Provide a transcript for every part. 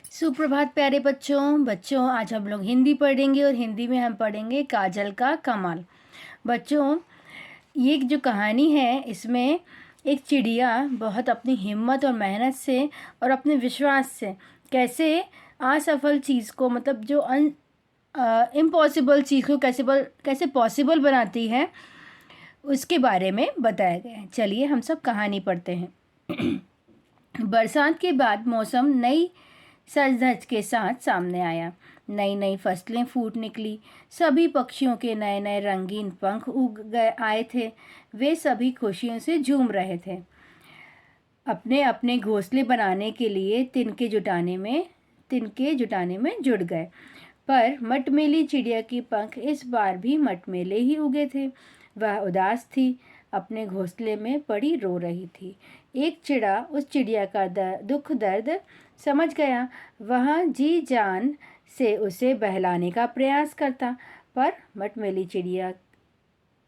सुप्रभात प्यारे बच्चों आज हम लोग हिंदी पढ़ेंगे और हिंदी में हम पढ़ेंगे काजल का कमाल। बच्चों, ये जो कहानी है इसमें एक चिड़िया बहुत अपनी हिम्मत और मेहनत से और अपने विश्वास से कैसे असफल चीज़ को मतलब जो इम्पॉसिबल चीज़ को कैसे पॉसिबल बनाती है उसके बारे में बताया गया है। चलिए हम सब कहानी पढ़ते हैं। बरसात के बाद मौसम नई सज धज के साथ सामने आया। नई नई फसलें फूट निकली। सभी पक्षियों के नए नए रंगीन पंख उग गए आए थे। वे सभी खुशियों से झूम रहे थे। अपने अपने घोंसले बनाने के लिए तिनके जुटाने में जुट गए। पर मटमैली चिड़िया के पंख इस बार भी मटमैले ही उगे थे। वह उदास थी, अपने घोंसले में पड़ी रो रही थी। एक चिड़ा उस चिड़िया का दुख दर्द समझ गया। वह जी जान से उसे बहलाने का प्रयास करता, पर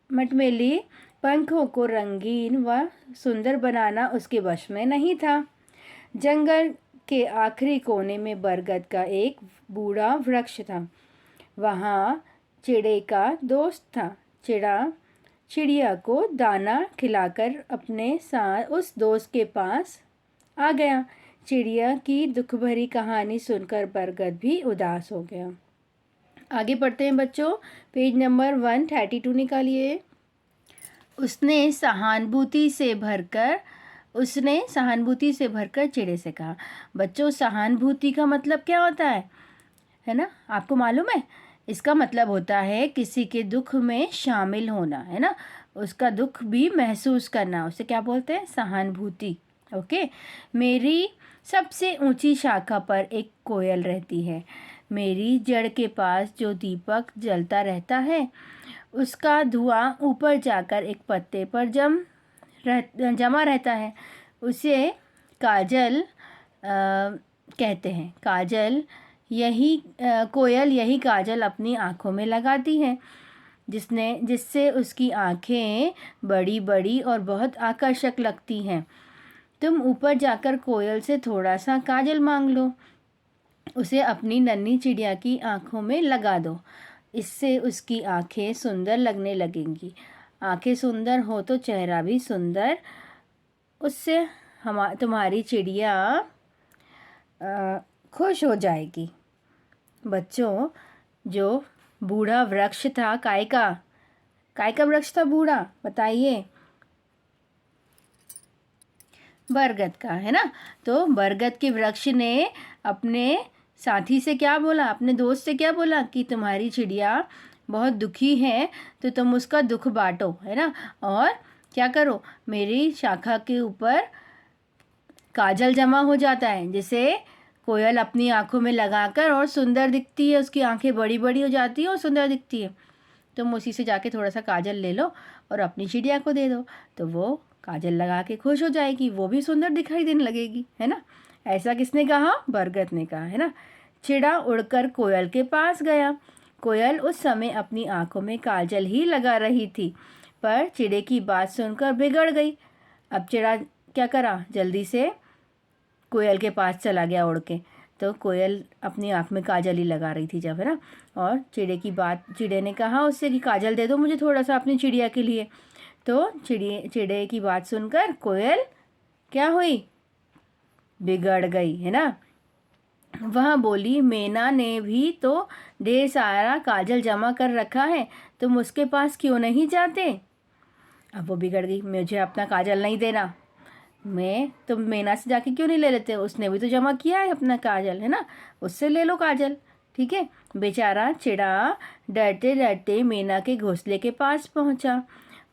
मटमैली पंखों को रंगीन व सुंदर बनाना उसके वश में नहीं था। जंगल के आखिरी कोने में बरगद का एक बूढ़ा वृक्ष था। वहाँ चिड़े का दोस्त था। चिड़िया को दाना खिलाकर अपने साथ उस दोस्त के पास आ गया। चिड़िया की दुख भरी कहानी सुनकर बरगद भी उदास हो गया। आगे पढ़ते हैं बच्चों। पेज नंबर 132 निकालिए। उसने सहानुभूति से भरकर चिड़े से कहा। बच्चों, सहानुभूति का मतलब क्या होता है ना? आपको मालूम है? इसका मतलब होता है किसी के दुख में शामिल होना, है ना? उसका दुख भी महसूस करना। उसे क्या बोलते हैं? सहानुभूति। ओके। मेरी सबसे ऊंची शाखा पर एक कोयल रहती है। मेरी जड़ के पास जो दीपक जलता रहता है उसका धुआं ऊपर जाकर एक पत्ते पर जमा रहता है। उसे काजल कहते हैं। कोयल यही काजल अपनी आँखों में लगाती है, जिससे उसकी आँखें बड़ी बड़ी और बहुत आकर्षक लगती हैं। तुम ऊपर जाकर कोयल से थोड़ा सा काजल मांग लो। उसे अपनी नन्ही चिड़िया की आँखों में लगा दो। इससे उसकी आँखें सुंदर लगने लगेंगी। आँखें सुंदर हो तो चेहरा भी सुंदर। उससे तुम्हारी चिड़िया खुश हो जाएगी। बच्चों, जो बूढ़ा वृक्ष था, काय का वृक्ष था बूढ़ा? बताइए। बरगद का, है ना? तो बरगद के वृक्ष ने अपने साथी से क्या बोला, अपने दोस्त से क्या बोला कि तुम्हारी चिड़िया बहुत दुखी है तो तुम उसका दुख बांटो, है ना? और क्या करो, मेरी शाखा के ऊपर काजल जमा हो जाता है, जिसे कोयल अपनी आँखों में लगाकर और सुंदर दिखती है। उसकी आँखें बड़ी बड़ी हो जाती है और सुंदर दिखती है। तुम उसी से जाके थोड़ा सा काजल ले लो और अपनी चिड़िया को दे दो, तो वो काजल लगा के खुश हो जाएगी। वो भी सुंदर दिखाई देने लगेगी, है ना? ऐसा किसने कहा? बरगद ने कहा, है ना? चिड़ा उड़कर कोयल के पास गया। कोयल उस समय अपनी आँखों में काजल ही लगा रही थी, पर चिड़े की बात सुनकर बिगड़ गई। अब चिड़ा क्या करा, जल्दी से कोयल के पास चला गया उड़ के। तो कोयल अपनी आँख में काजल ही लगा रही थी जब, है ना? और चिड़े ने कहा उससे कि काजल दे दो मुझे थोड़ा सा अपनी चिड़िया के लिए। तो चिड़े की बात सुनकर कोयल क्या हुई? बिगड़ गई, है ना? वह बोली, मैना ने भी तो ढेर सारा काजल जमा कर रखा है, तुम उसके पास क्यों नहीं जाते? अब वो बिगड़ गई, मुझे अपना काजल नहीं देना। तुम मैना से जाके क्यों नहीं ले लेते? उसने भी तो जमा किया है अपना काजल, है ना? उससे ले लो काजल, ठीक है? बेचारा चिड़ा डरते डरते मैना के घोंसले के पास पहुंचा।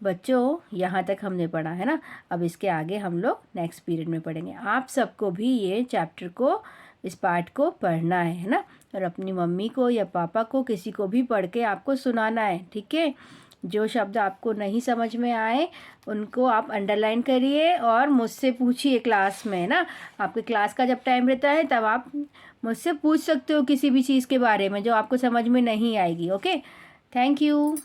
बच्चों, यहाँ तक हमने पढ़ा, है ना? अब इसके आगे हम लोग नेक्स्ट पीरियड में पढ़ेंगे। आप सबको भी ये चैप्टर को, इस पार्ट को पढ़ना है ना? और अपनी मम्मी को या पापा को, किसी को भी पढ़ के आपको सुनाना है, ठीक है? जो शब्द आपको नहीं समझ में आए उनको आप अंडरलाइन करिए और मुझसे पूछिए क्लास में, ना? आपके क्लास का जब टाइम रहता है तब आप मुझसे पूछ सकते हो किसी भी चीज़ के बारे में जो आपको समझ में नहीं आएगी। Okay, thank you.